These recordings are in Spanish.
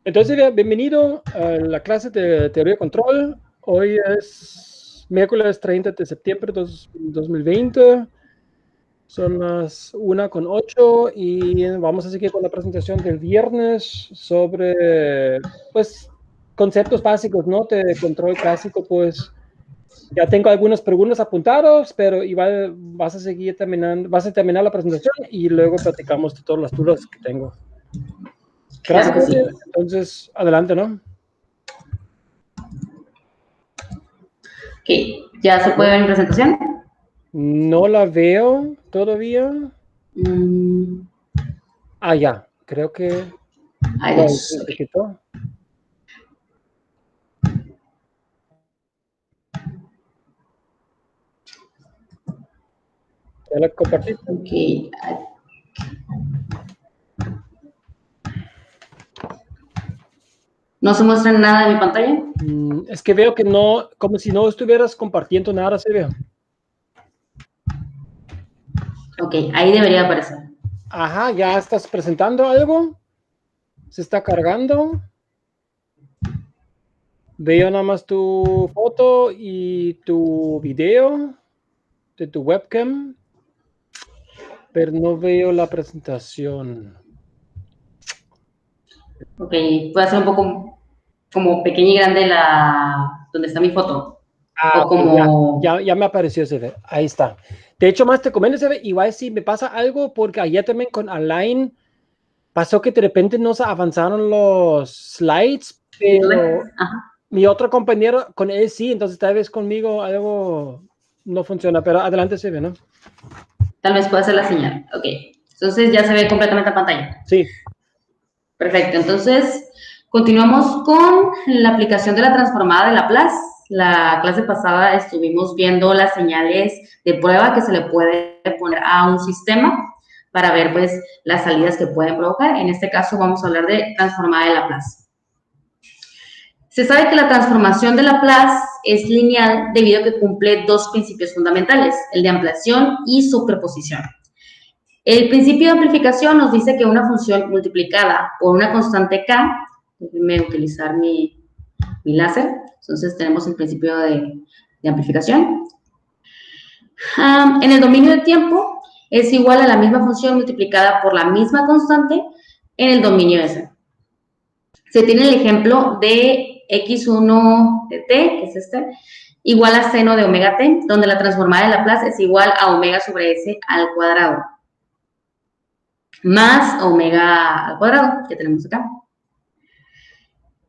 Entonces, bienvenido a la clase de teoría de control. Hoy es miércoles 30 de septiembre de 2020. Son las 1:08 y vamos a seguir con la presentación del viernes sobre, pues, conceptos básicos, ¿no? De control clásico, pues. Ya tengo algunas preguntas apuntadas, pero igual vas a terminar la presentación y luego platicamos de todas las dudas que tengo. Claro que Gracias. sí. Entonces, adelante, ¿no? Ok, ¿ya se puede ver mi presentación? No la veo todavía. Mm, Ya, creo que Ahí ya vamos. se Ok. quitó. Ya la compartí. Ok. ¿No se muestra nada de mi pantalla? Es que veo que no, como si no estuvieras compartiendo nada, se ve. Ok, ahí debería aparecer. Ajá, ya estás presentando algo. Se está cargando. Veo nada más tu foto y tu video de tu webcam, pero no veo la presentación. Ok, puede ser un poco como pequeña y grande donde está mi foto. O Ok, como... ya me apareció, se ve. Ahí está. De hecho, más te comento, se ve, igual si me pasa algo, porque ayer también con Align pasó que de repente no se avanzaron los slides, pero Ajá. mi otro compañero con él sí, entonces tal vez conmigo algo no funciona, pero adelante se ve, ¿no? Tal vez pueda ser la señal. Ok, entonces ya se ve completamente la pantalla. Sí. Perfecto, entonces continuamos con la aplicación de la transformada de Laplace. La clase pasada estuvimos viendo las señales de prueba que se le puede poner a un sistema para ver pues las salidas que pueden provocar. En este caso vamos a hablar de transformada de Laplace. Se sabe que la transformación de Laplace es lineal debido a que cumple dos principios fundamentales, el de ampliación y superposición. El principio de amplificación nos dice que una función multiplicada por una constante k, déjenme utilizar mi láser, entonces tenemos el principio de amplificación. En el dominio de tiempo es igual a la misma función multiplicada por la misma constante en el dominio de C. Se tiene el ejemplo de x1 de t, que es este, igual a seno de omega t, donde la transformada de Laplace es igual a omega sobre s al cuadrado, más omega al cuadrado, que tenemos acá.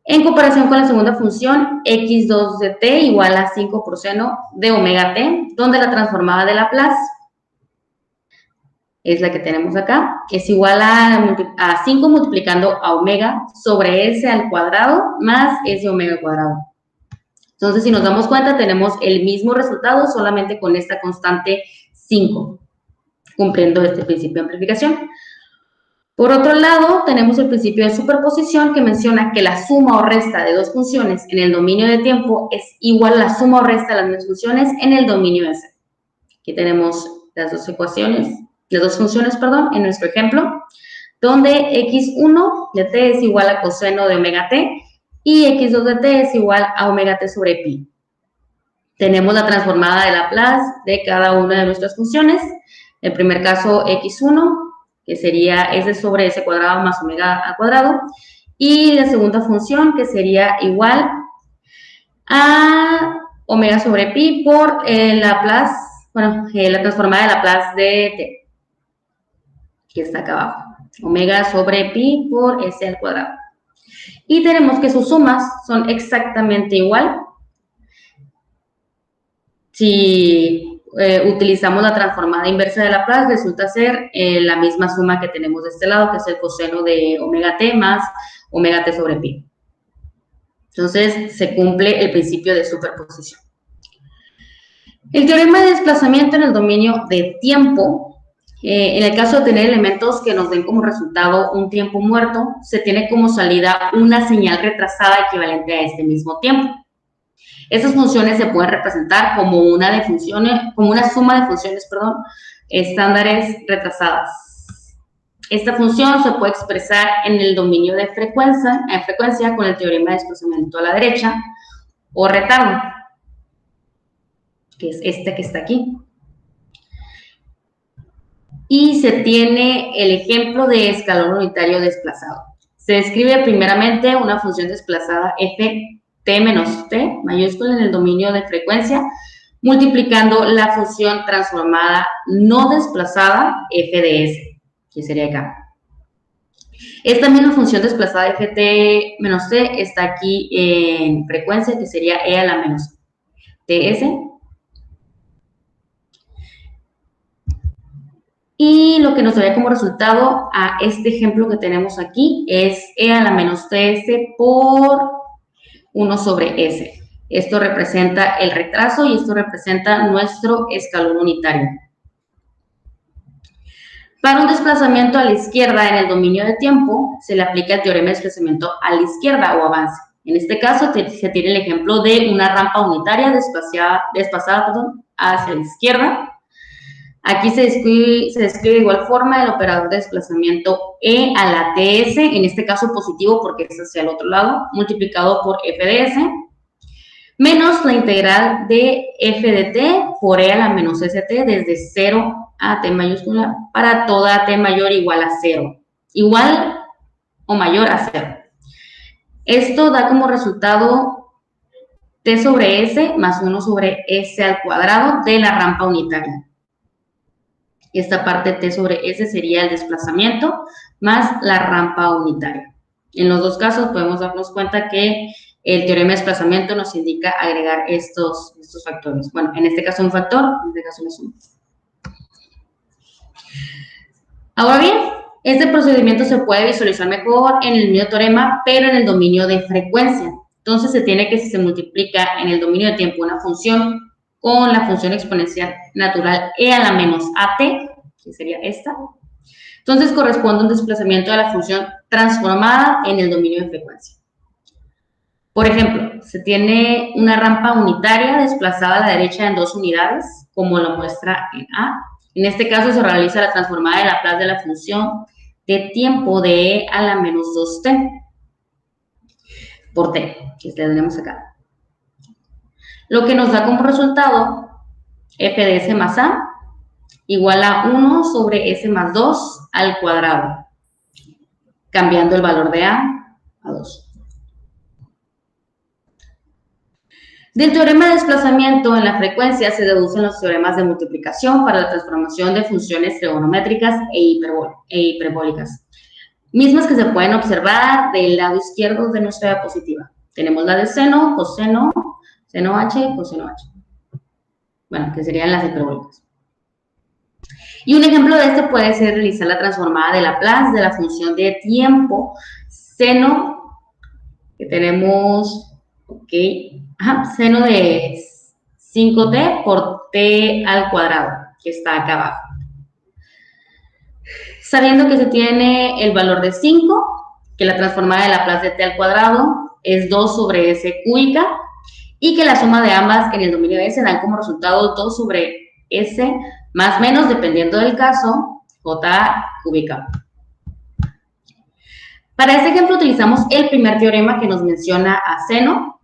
En comparación con la segunda función, x2 de t igual a 5 por seno de omega t, donde la transformada de Laplace es la que tenemos acá, es igual a 5 multiplicando a omega sobre s al cuadrado más s omega al cuadrado. Entonces, si nos damos cuenta, tenemos el mismo resultado, solamente con esta constante 5, cumpliendo este principio de amplificación. Por otro lado, tenemos el principio de superposición que menciona que la suma o resta de dos funciones en el dominio de tiempo es igual a la suma o resta de las mismas funciones en el dominio de C. Aquí tenemos las dos ecuaciones, las dos funciones, perdón, en nuestro ejemplo, donde x1 de t es igual a coseno de omega t y x2 de t es igual a omega t sobre pi. Tenemos la transformada de Laplace de cada una de nuestras funciones. En el primer caso, x1, que sería s sobre s cuadrado más omega al cuadrado, y la segunda función, que sería igual a omega sobre pi por Laplace, la transformada de Laplace de t, que está acá abajo. Omega sobre pi por s al cuadrado. Y tenemos que sus sumas son exactamente igual si utilizamos la transformada inversa de Laplace, resulta ser la misma suma que tenemos de este lado, que es el coseno de omega t más omega t sobre pi. Entonces, se cumple el principio de superposición. El teorema de desplazamiento en el dominio de tiempo, en el caso de tener elementos que nos den como resultado un tiempo muerto, se tiene como salida una señal retrasada equivalente a este mismo tiempo. Estas funciones se pueden representar como una suma de funciones, estándares retrasadas. Esta función se puede expresar en el dominio de frecuencia con el teorema de desplazamiento a la derecha o retardo, que es este que está aquí. Y se tiene el ejemplo de escalón unitario desplazado. Se describe primeramente una función desplazada ft menos t mayúscula en el dominio de frecuencia, multiplicando la función transformada no desplazada f de s, que sería acá. Esta misma función desplazada ft menos t está aquí en frecuencia, que sería e a la menos ts. Y lo que nos daría como resultado a este ejemplo que tenemos aquí es e a la menos ts por 1 sobre s. Esto representa el retraso y esto representa nuestro escalón unitario. Para un desplazamiento a la izquierda en el dominio de tiempo, se le aplica el teorema de desplazamiento a la izquierda o avance. En este caso, se tiene el ejemplo de una rampa unitaria desplazada hacia la izquierda. Aquí se describe de igual forma el operador de desplazamiento e a la ts, en este caso positivo porque es hacia el otro lado, multiplicado por f de s, menos la integral de f de t por e a la menos st desde 0 a t mayúscula para toda t mayor igual a 0, igual o mayor a 0. Esto da como resultado t sobre s más 1 sobre s al cuadrado de la rampa unitaria. Esta parte t sobre s sería el desplazamiento más la rampa unitaria. En los dos casos podemos darnos cuenta que el teorema de desplazamiento nos indica agregar estos factores. Bueno, en este caso un factor, en este caso una suma. Ahora bien, este procedimiento se puede visualizar mejor en el mismo teorema, pero en el dominio de frecuencia. Entonces se tiene que si se multiplica en el dominio de tiempo una función con la función exponencial natural e a la menos at, que sería esta, entonces corresponde un desplazamiento de la función transformada en el dominio de frecuencia. Por ejemplo, se tiene una rampa unitaria desplazada a la derecha en 2 unidades, como lo muestra en A. En este caso se realiza la transformada de Laplace de la función de tiempo de e a la menos 2t por t, que tenemos acá. Lo que nos da como resultado f de s más a igual a 1 sobre s más 2 al cuadrado, cambiando el valor de a 2. Del teorema de desplazamiento en la frecuencia se deducen los teoremas de multiplicación para la transformación de funciones trigonométricas e hiperbólicas, mismas que se pueden observar del lado izquierdo de nuestra diapositiva. Tenemos la de seno, coseno, seno h y coseno h. Bueno, que serían las hiperbólicas. Y un ejemplo de esto puede ser realizar la transformada de Laplace de la función de tiempo seno, que tenemos, seno de 5t por t al cuadrado, que está acá abajo. Sabiendo que se tiene el valor de 5, que la transformada de Laplace de t al cuadrado es 2 sobre s cúbica, y que la suma de ambas en el dominio de s dan como resultado 2 sobre s más menos, dependiendo del caso, j cúbica. Para este ejemplo utilizamos el primer teorema que nos menciona a seno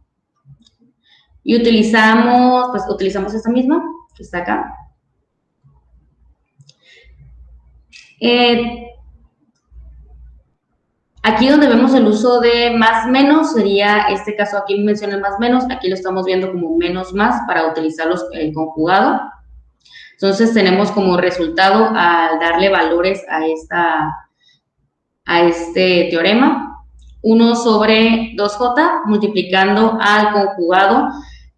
y utilizamos esta misma que está acá. Aquí donde vemos el uso de más menos sería este caso, aquí menciona el más menos, aquí lo estamos viendo como menos más para utilizar el conjugado. Entonces tenemos como resultado al darle valores a este teorema 1 sobre 2j multiplicando al conjugado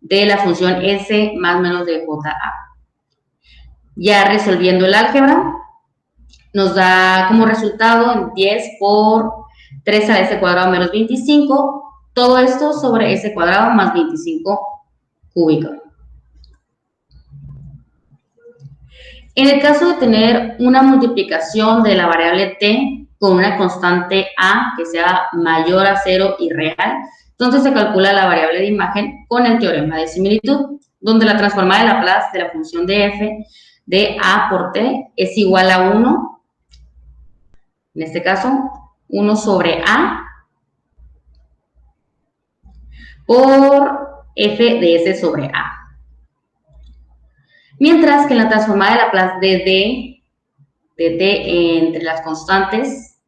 de la función s más menos de ja. Ya resolviendo el álgebra nos da como resultado 10 por 3 a la s cuadrado menos 25, todo esto sobre s cuadrado más 25 cúbico. En el caso de tener una multiplicación de la variable t con una constante a que sea mayor a 0 y real, entonces se calcula la variable de imagen con el teorema de similitud, donde la transformada de Laplace de la función de f de a por t es igual a 1 en este caso 1 sobre A por f de S sobre A. Mientras que en la transformada de Laplace de t entre las constantes,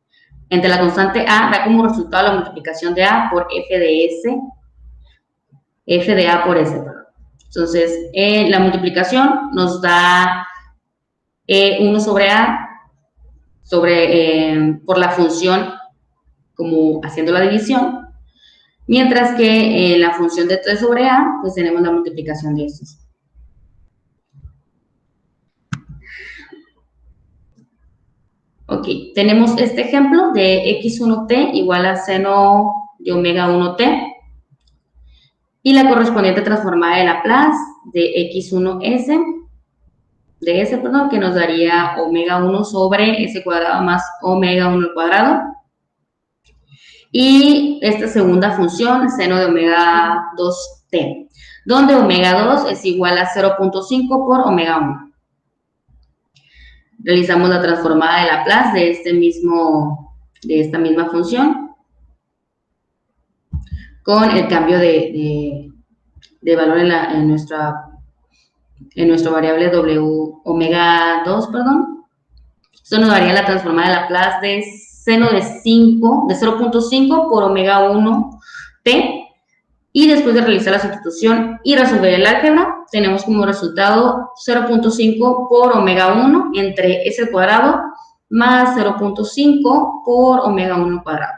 entre la constante A, da como resultado la multiplicación de A por f de S, f de A por S, perdón. Entonces, la multiplicación nos da 1 sobre A sobre, por la función, como haciendo la división, mientras que la función de t sobre A, pues tenemos la multiplicación de estos. Ok, tenemos este ejemplo de x1t igual a seno de omega 1t y la correspondiente transformada de Laplace de x1s, que nos daría omega 1 sobre s cuadrado más omega 1 al cuadrado. Y esta segunda función, seno de omega 2t, donde omega 2 es igual a 0.5 por omega 1. Realizamos la transformada de Laplace de esta misma función con el cambio de valor en nuestra variable w omega 2, perdón. Esto nos daría la transformada de Laplace de seno de 0.5 por omega 1 t. Y después de realizar la sustitución y resolver el álgebra, tenemos como resultado 0.5 por omega 1 entre s al cuadrado más 0.5 por omega 1 al cuadrado.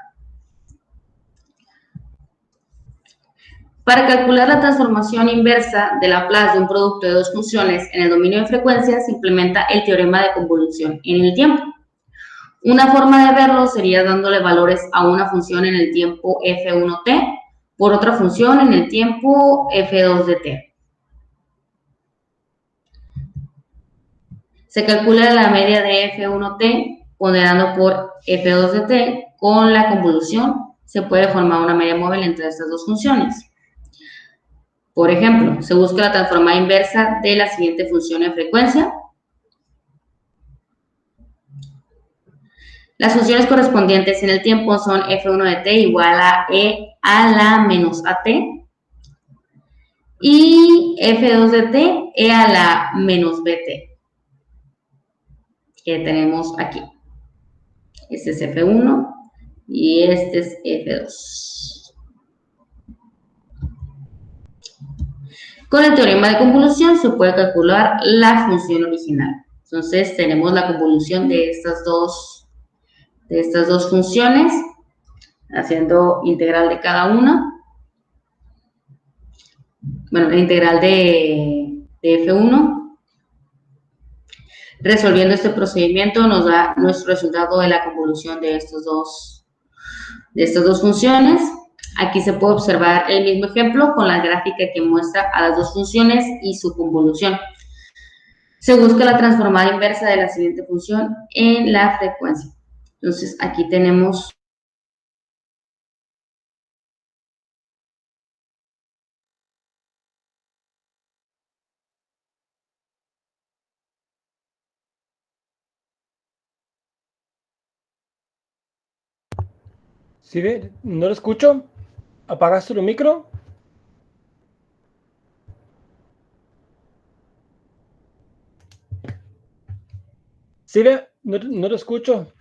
Para calcular la transformación inversa de Laplace de un producto de dos funciones en el dominio de frecuencia, se implementa el teorema de convolución en el tiempo. Una forma de verlo sería dándole valores a una función en el tiempo f1t por otra función en el tiempo f2 de t. Se calcula la media de f1t ponderando por f2 de t. Con la convolución se puede formar una media móvil entre estas dos funciones. Por ejemplo, se busca la transformada inversa de la siguiente función en frecuencia. Las funciones correspondientes en el tiempo son f1 de t igual a e a la menos at y f2 de t e a la menos bt, que tenemos aquí. Este es f1 y este es f2. Con el teorema de convolución se puede calcular la función original. Entonces tenemos la convolución de estas dos funciones, haciendo integral de cada una. Bueno, la integral de f1. Resolviendo este procedimiento nos da nuestro resultado de la convolución de estas dos funciones. Aquí se puede observar el mismo ejemplo con la gráfica que muestra a las dos funciones y su convolución. Se busca la transformada inversa de la siguiente función en la frecuencia. Entonces, aquí tenemos ¿Sí ve? ¿No lo escucho? ¿Apagaste tu micro? ¿Sí ve? No lo escucho.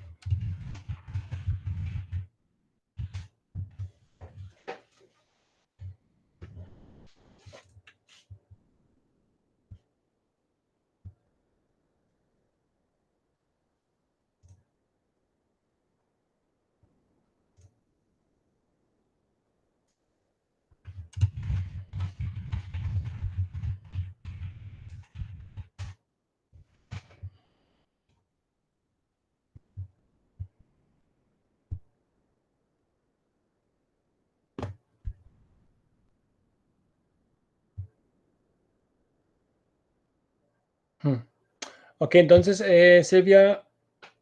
Ok, entonces, Silvia,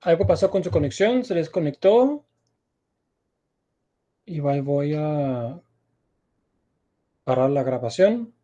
algo pasó con su conexión, se desconectó. Igual voy a parar la grabación.